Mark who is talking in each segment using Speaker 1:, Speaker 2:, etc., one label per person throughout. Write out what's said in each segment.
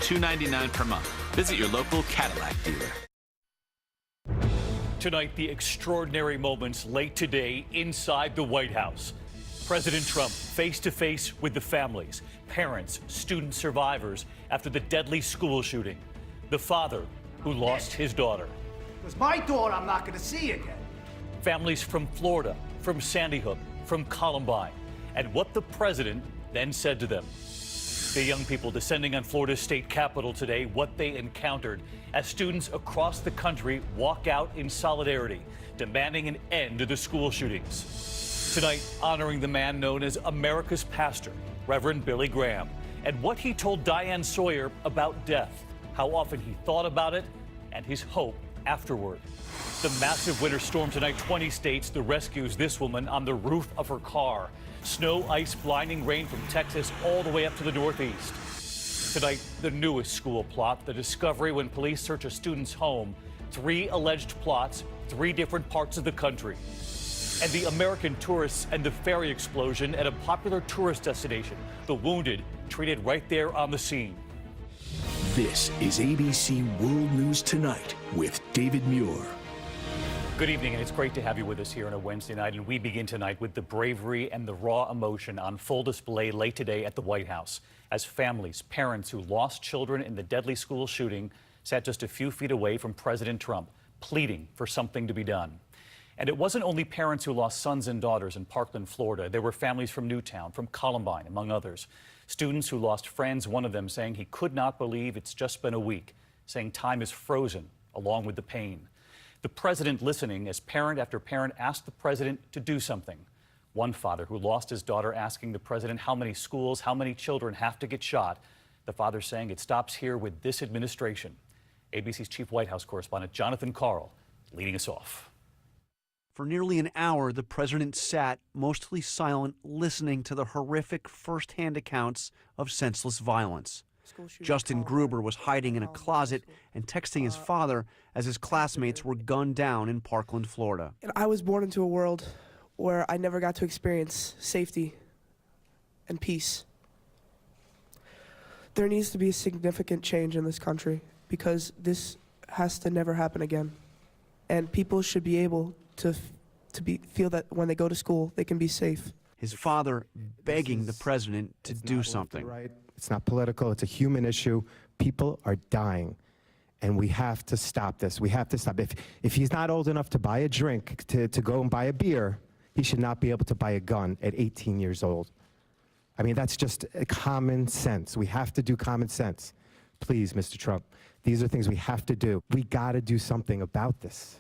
Speaker 1: $299 per month. Visit your local Cadillac dealer.
Speaker 2: Tonight, the extraordinary moments late today inside the White House. President Trump face-to-face with the families, parents, student survivors after the deadly school shooting. The father who lost his daughter.
Speaker 3: Because my daughter I'm not going to see again.
Speaker 2: Families from Florida, from Sandy Hook, from Columbine, and what the president then said to them. The young people descending on Florida's state capitol today, what they encountered as students across the country walk out in solidarity, demanding an end to the school shootings. Tonight, honoring the man known as America's pastor, Reverend Billy Graham, and what he told Diane Sawyer about death, how often he thought about it, and his hope afterward. The massive winter storm tonight, 20 states, the rescues this woman on the roof of her car. Snow, ice, blinding rain from Texas all the way up to the Northeast. Tonight, the newest school plot, the discovery when police search a student's home. 3 alleged plots, 3 different parts of the country. And the American tourists and the ferry explosion at a popular tourist destination. The wounded treated right there on the scene.
Speaker 4: This is ABC World News Tonight with David Muir.
Speaker 2: Good evening, and it's great to have you with us here on a Wednesday night. And we begin tonight with the bravery and the raw emotion on full display late today at the White House as families, parents who lost children in the deadly school shooting sat just a few feet away from President Trump, pleading for something to be done. And it wasn't only parents who lost sons and daughters in Parkland, Florida. There were families from Newtown, from Columbine, among others. Students who lost friends, one of them saying he could not believe it's just been a week, saying time is frozen along with the pain. The president listening as parent after parent asked the president to do something. One father who lost his daughter asking the president how many schools, how many children have to get shot. The father saying it stops here with this administration. ABC's chief White House correspondent Jonathan Karl leading us off.
Speaker 5: For nearly an hour, the president sat, mostly silent, listening to the horrific first-hand accounts of senseless violence. Justin Gruber was hiding in a closet and texting his father as his classmates were gunned down in Parkland, Florida.
Speaker 6: And I was born into a world where I never got to experience safety and peace. There needs to be a significant change in this country because this has to never happen again. And people should be able to feel that when they go to school, they can be safe.
Speaker 5: His father begging the president to do something.
Speaker 7: It's not political. It's a human issue. People are dying, and we have to stop this. We have to stop. If he's not old enough to buy a drink, to go and buy a beer, he should not be able to buy a gun at 18 years old. I mean, that's just common sense. We have to do common sense. Please, Mr. Trump, these are things we have to do. We got to do something about this.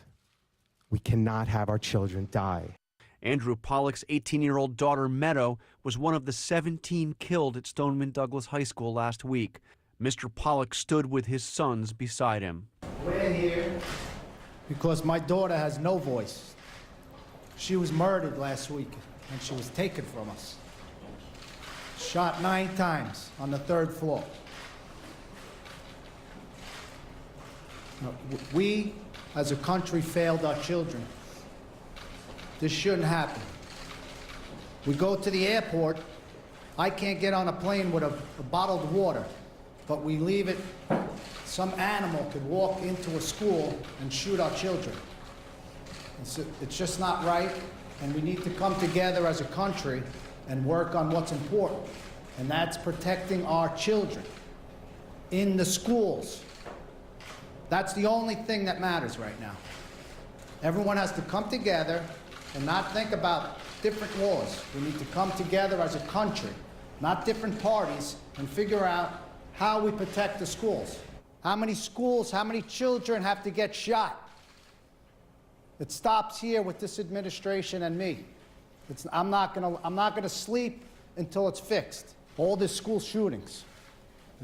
Speaker 7: We cannot have our children die.
Speaker 5: Andrew Pollock's 18-year-old daughter, Meadow, was one of the 17 killed at Stoneman Douglas High School last week. Mr. Pollock stood with his sons beside him.
Speaker 3: We're here because my daughter has no voice. She was murdered last week, and she was taken from us. Shot 9 times on the 3rd floor. We, as a country, failed our children. This shouldn't happen. We go to the airport. I can't get on a plane with a bottled water, but we leave it. Some animal could walk into a school and shoot our children. It's just not right, and we need to come together as a country and work on what's important, and that's protecting our children in the schools. That's the only thing that matters right now. Everyone has to come together and not think about different laws. We need to come together as a country, not different parties, and figure out how we protect the schools. How many schools, how many children have to get shot? It stops here with this administration and me. I'm not gonna sleep until it's fixed. All these school shootings.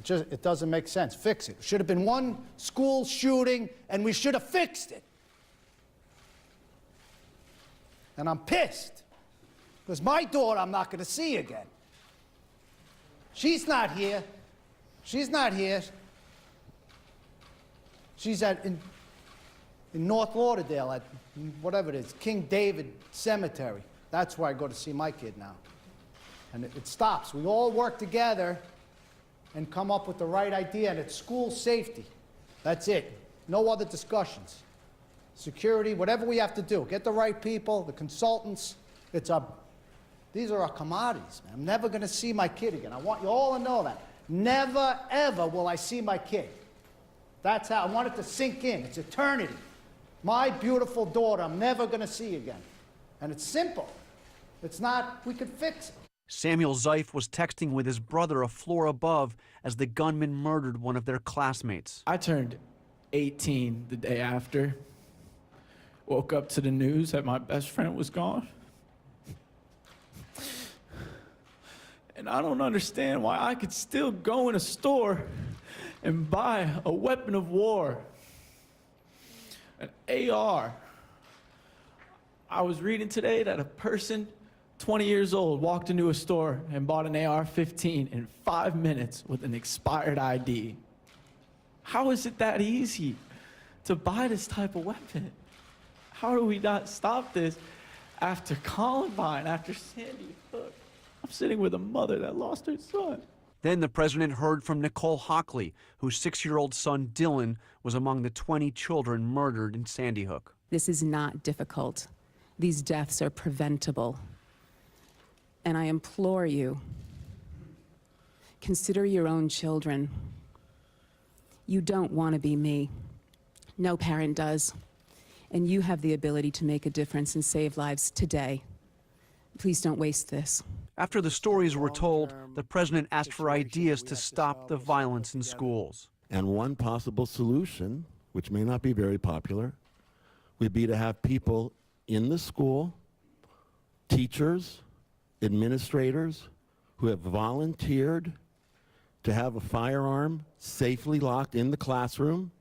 Speaker 3: It doesn't make sense. Fix it. It should have been one school shooting, and we should have fixed it. And I'm pissed, because my daughter I'm not going to see again. She's not here. She's not here. She's in North Lauderdale at whatever it is, King David Cemetery. That's where I go to see my kid now. And it stops. We all work together and come up with the right idea, and it's school safety. That's it. No other discussions. Security, whatever we have to do. Get the right people, the consultants. These are our commodities, man. I'm never going to see my kid again. I want you all to know that. Never, ever will I see my kid. That's how I want it to sink in. It's eternity. My beautiful daughter, I'm never going to see again. And it's simple. It's not, we could fix it.
Speaker 5: Samuel Zeif was texting with his brother a floor above as the gunman murdered one of their classmates.
Speaker 8: I turned 18 the day after. Woke up to the news that my best friend was gone. And I don't understand why I could still go in a store and buy a weapon of war, an AR. I was reading today that a person 20 years old walked into a store and bought an AR-15 in 5 minutes with an expired ID. How is it that easy to buy this type of weapon? How do we not stop this after Columbine, after Sandy Hook? I'm sitting with a mother that lost her son.
Speaker 5: Then the president heard from Nicole Hockley, whose 6-year-old son Dylan was among the 20 children murdered in Sandy Hook.
Speaker 9: This is not difficult. These deaths are preventable. And I implore you, consider your own children. You don't want to be me. No parent does. And you have the ability to make a difference and save lives today. Please don't waste this.
Speaker 5: After the stories were told, the president asked for ideas to stop the violence in schools.
Speaker 10: And one possible solution, which may not be very popular, would be to have people in the school, teachers, administrators, who have volunteered to have a firearm safely locked in the classroom,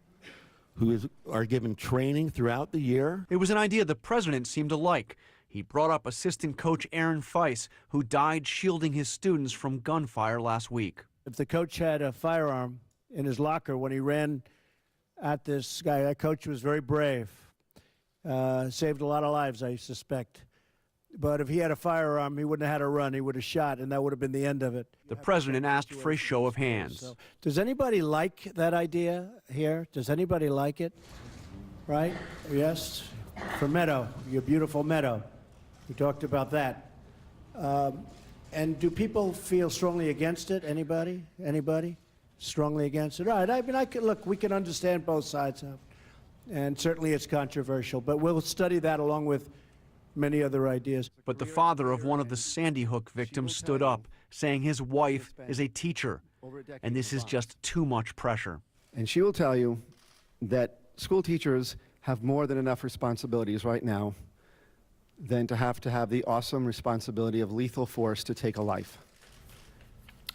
Speaker 10: who are given training throughout the year.
Speaker 5: It was an idea the president seemed to like. He brought up assistant coach Aaron Feiss, who died shielding his students from gunfire last week.
Speaker 11: If the coach had a firearm in his locker when he ran at this guy, that coach was very brave. Saved a lot of lives, I suspect. But if he had a firearm, he wouldn't have had to run. He would have shot, and that would have been the end of it.
Speaker 5: The president asked for a show of hands.
Speaker 11: So, does anybody like that idea here? Does anybody like it? Right? Yes? For Meadow, your beautiful Meadow. We talked about that. And do people feel strongly against it? Anybody? Anybody? Strongly against it? All right. I mean, look, we can understand both sides of it. And certainly it's controversial. But we'll study that along with many other ideas.
Speaker 5: But the father of one of the Sandy Hook victims stood up, saying his wife is a teacher, and this is just too much pressure.
Speaker 12: And she will tell you that school teachers have more than enough responsibilities right now than to have the awesome responsibility of lethal force to take a life.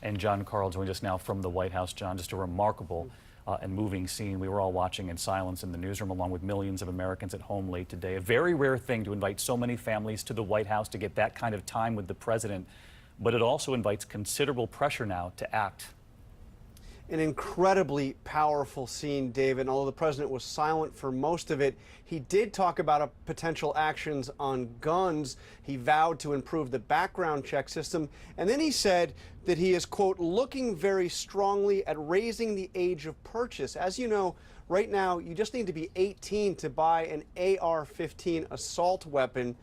Speaker 2: And John Karl joins us now from the White House. John, just a remarkable and moving scene. We were all watching in silence in the newsroom, along with millions of Americans at home late today. A very rare thing to invite so many families to the White House to get that kind of time with the president, but it also invites considerable pressure now to act.
Speaker 5: An incredibly powerful scene, David. And although the president was silent for most of it, he did talk about potential actions on guns. He vowed to improve the background check system. And then he said that he is, quote, looking very strongly at raising the age of purchase. As you know, right now, you just need to be 18 to buy an AR-15 assault weapon.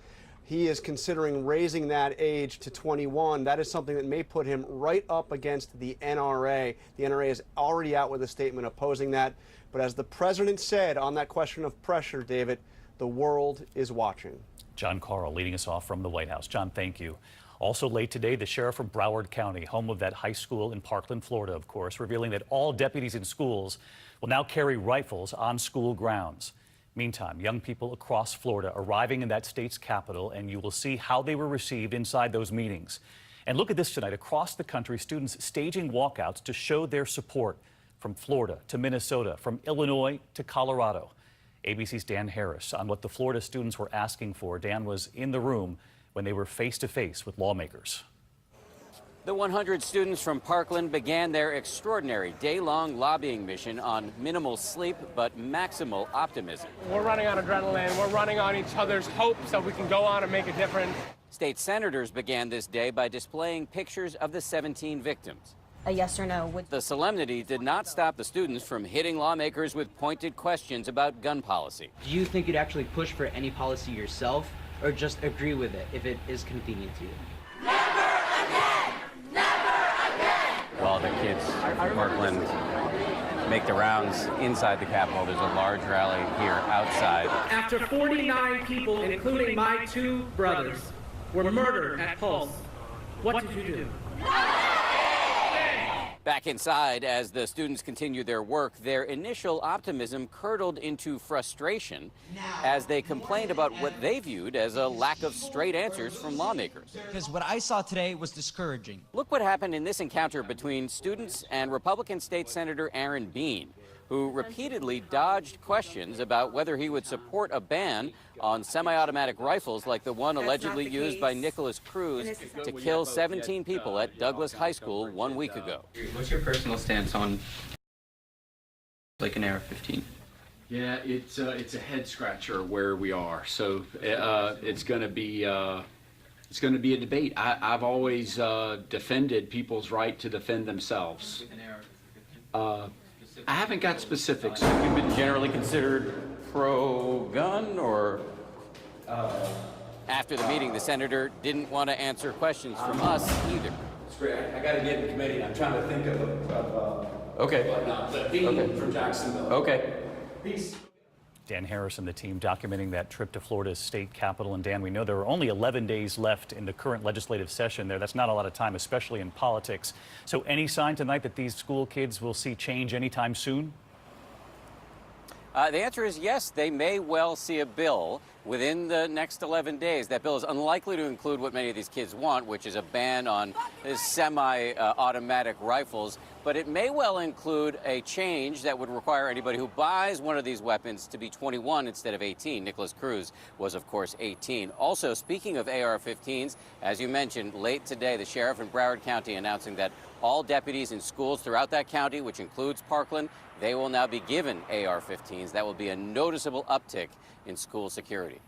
Speaker 5: He is considering raising that age to 21. That is something that may put him right up against the NRA. The NRA is already out with a statement opposing that. But as the president said on that question of pressure, David, the world is watching.
Speaker 2: John Karl leading us off from the White House. John, thank you. Also late today, the sheriff of Broward County, home of that high school in Parkland, Florida, of course, revealing that all deputies in schools will now carry rifles on school grounds. Meantime, young people across Florida arriving in that state's capital, and you will see how they were received inside those meetings. And look at this tonight. Across the country, students staging walkouts to show their support, from Florida to Minnesota, from Illinois to Colorado. ABC's Dan Harris on what the Florida students were asking for. Dan was in the room when they were face-to-face with lawmakers.
Speaker 13: The 100 students from Parkland began their extraordinary day-long lobbying mission on minimal sleep but maximal optimism.
Speaker 14: We're running on adrenaline. We're running on each other's hopes that we can go on and make a difference.
Speaker 13: State senators began this day by displaying pictures of the 17 victims.
Speaker 15: a yes or no.
Speaker 13: The solemnity did not stop the students from hitting lawmakers with pointed questions about gun policy.
Speaker 16: Do you think you'd actually push for any policy yourself, or just agree with it if it is convenient to you?
Speaker 13: While the kids from Parkland make the rounds inside the Capitol, there's a large rally here outside.
Speaker 17: After 49 people, including my 2 brothers, were murdered at Pulse, what did you do?
Speaker 13: Back inside, as the students continue their work, their initial optimism curdled into frustration as they complained about what they viewed as a lack of straight answers from lawmakers.
Speaker 16: Because what I saw today was discouraging.
Speaker 13: Look what happened in this encounter between students and Republican State Senator Aaron Bean, who repeatedly dodged questions about whether he would support a ban on semi-automatic rifles like the one allegedly used by Nicholas Cruz to kill 17 people at Douglas High School 1 week ago.
Speaker 18: What's your personal stance on like an AR-15?
Speaker 19: Yeah, it's a head scratcher where we are. So it's going to be a debate. I've always defended people's right to defend themselves. I haven't got specifics.
Speaker 13: You've been generally considered pro-gun, or? After the meeting, the senator didn't want to answer questions from us either.
Speaker 19: It's great. I got to get in committee. I'm trying to think of
Speaker 13: okay.
Speaker 19: whatnot. But Dean from Jacksonville.
Speaker 13: Okay.
Speaker 19: Peace.
Speaker 2: Dan Harris and the team documenting that trip to Florida's state capitol. And Dan, we know there are only 11 days left in the current legislative session there. That's not a lot of time, especially in politics. So any sign tonight that these school kids will see change anytime soon?
Speaker 13: The answer is yes. They may well see a bill within the next 11 days. That bill is unlikely to include what many of these kids want, which is a ban on semi-automatic rifles. But it may well include a change that would require anybody who buys one of these weapons to be 21 instead of 18. Nicholas Cruz was, of course, 18. Also, speaking of AR-15s, as you mentioned, late today, the sheriff in Broward County announcing that all deputies in schools throughout that county, which includes Parkland, they will now be given AR-15s. That will be a noticeable uptick in school security.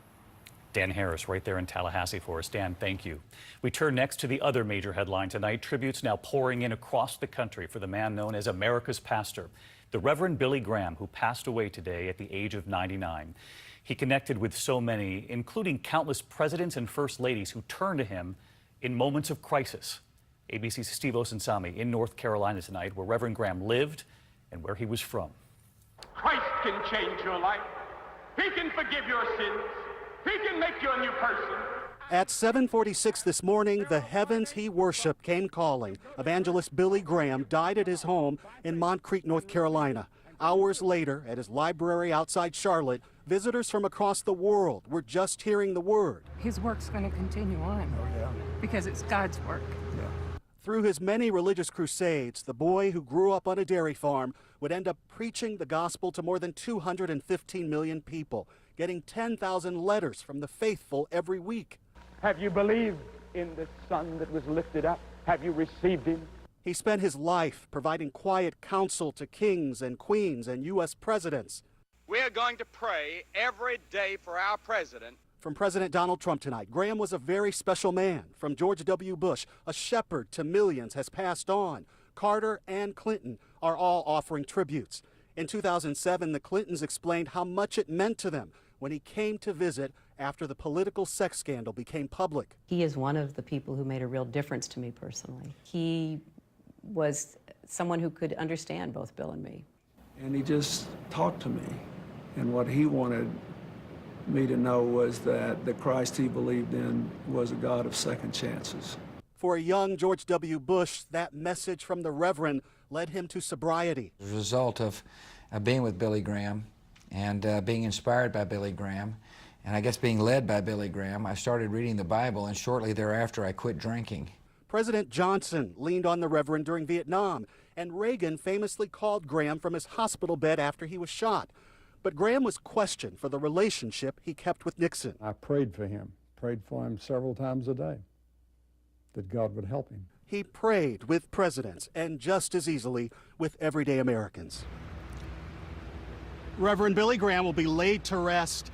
Speaker 2: Dan Harris right there in Tallahassee for us. Dan, thank you. We turn next to the other major headline tonight. Tributes now pouring in across the country for the man known as America's pastor, the Reverend Billy Graham, who passed away today at the age of 99. He connected with so many, including countless presidents and first ladies who turned to him in moments of crisis. ABC's Steve Osunsami in North Carolina tonight, where Reverend Graham lived and where he was from.
Speaker 14: Christ can change your life. He can forgive your sins. He can make you a new person.
Speaker 5: At 7:46 this morning, the heavens he worshiped came calling. Evangelist Billy Graham died at his home in Montclair, North Carolina. Hours later, at his library outside Charlotte, visitors from across the world were just hearing the word.
Speaker 20: His work's going to continue on because it's God's work.
Speaker 5: Through his many religious crusades, the boy who grew up on a dairy farm would end up preaching the gospel to more than 215 million people, getting 10,000 letters from the faithful every week.
Speaker 14: Have you believed in the Son that was lifted up? Have you received him?
Speaker 5: He spent his life providing quiet counsel to kings and queens and U.S. presidents.
Speaker 21: We're going to pray every day for our president.
Speaker 5: From President Donald Trump tonight, Graham was a very special man. From George W. Bush, a shepherd to millions has passed on. Carter and Clinton are all offering tributes. In 2007, the Clintons explained how much it meant to them when he came to visit after the political sex scandal became public.
Speaker 22: He is one of the people who made a real difference to me personally. He was someone who could understand both Bill and me.
Speaker 23: And he just talked to me, and what he wanted me to know was that the Christ he believed in was a God of second chances.
Speaker 5: For a young George W. Bush, that message from the Reverend led him to sobriety.
Speaker 24: As a result of being with Billy Graham and being inspired by Billy Graham, and I guess being led by Billy Graham, I started reading the Bible, and shortly thereafter I quit drinking.
Speaker 5: President Johnson leaned on the Reverend during Vietnam, and Reagan famously called Graham from his hospital bed after he was shot. But Graham was questioned for the relationship he kept with Nixon.
Speaker 25: I prayed for him several times a day, that God would help him.
Speaker 5: He prayed with presidents and just as easily with everyday Americans. Reverend Billy Graham will be laid to rest